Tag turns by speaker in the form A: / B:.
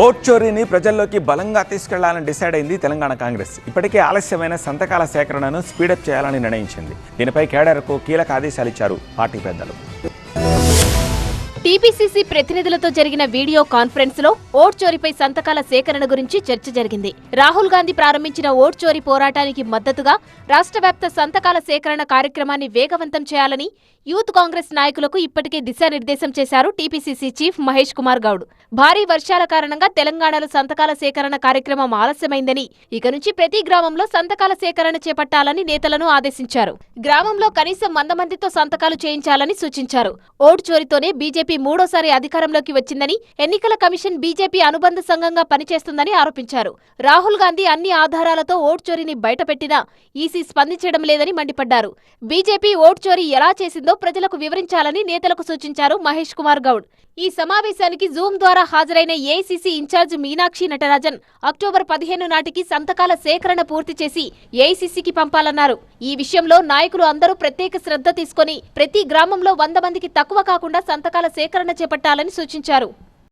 A: Vote చోరీని ప్రజల్లోకి బలంగా తీసుకెళ్లాలని డిసైడ్ అయింది తెలంగాణ కాంగ్రెస్. ఇప్పటికే ఆలస్యమైన సంతకాల సేకరణను స్పీడప్ చేయాలని నిర్ణయించింది. దీనిపై కేడర్కు కీలక ఆదేశాలు ఇచ్చారు పార్టీ పెద్దలు.
B: టీపీసీసీ ప్రతినిధులతో జరిగిన వీడియో కాన్ఫరెన్స్ లో ఓట్ చోరీపై సంతకాల సేకరణ గురించి చర్చ జరిగింది. రాహుల్ గాంధీ ప్రారంభించిన ఓట్ చోరీ పోరాటానికి మద్దతుగా రాష్ట్ర వ్యాప్త సంతకాల సేకరణ కార్యక్రమాన్ని వేగవంతం చేయాలని యూత్ కాంగ్రెస్ నాయకులకు ఇప్పటికే దిశానిర్దేశం చేశారు టీపీసీసీ చీఫ్ మహేష్ కుమార్ గౌడ్. భారీ వర్షాల కారణంగా తెలంగాణలో సంతకాల సేకరణ కార్యక్రమం ఆలస్యమైందని, ఇక నుంచి ప్రతి గ్రామంలో సంతకాల సేకరణ చేపట్టాలని నేతలను ఆదేశించారు. గ్రామంలో కనీసం 100 మందితో సంతకాలు చేయించాలని సూచించారు. ఓటు చోరీతోనే బీజేపీ మూడోసారి అధికారంలోకి వచ్చిందని, ఎన్నికల కమిషన్ బీజేపీ అనుబంధ సంఘంగా పనిచేస్తుందని ఆరోపించారు. రాహుల్ గాంధీ అన్ని ఆధారాలతో ఓటు చోరీని బయటపెట్టినా ఈసీ స్పందించడం లేదని మండిపడ్డారు. బీజేపీ ఓటు చోరీ ఎలా చేసిందో ప్రజలకు వివరించాలని నేతలకు సూచించారు మహేష్ కుమార్ గౌడ్. ఈ సమావేశానికి జూమ్ ద్వారా హాజరైన AICC incharge Meenakshi Natarajan October 15 నాటికి సంతకాల సేకరణ పూర్తి చేసి ఏఐసీసీకి పంపాలన్నారు. ఈ విషయంలో నాయకులు అందరూ ప్రత్యేక శ్రద్ధ తీసుకుని ప్రతి గ్రామంలో 100 మందికి తక్కువ కాకుండా సంతకాల సేకరణ చేపట్టాలని సూచించారు.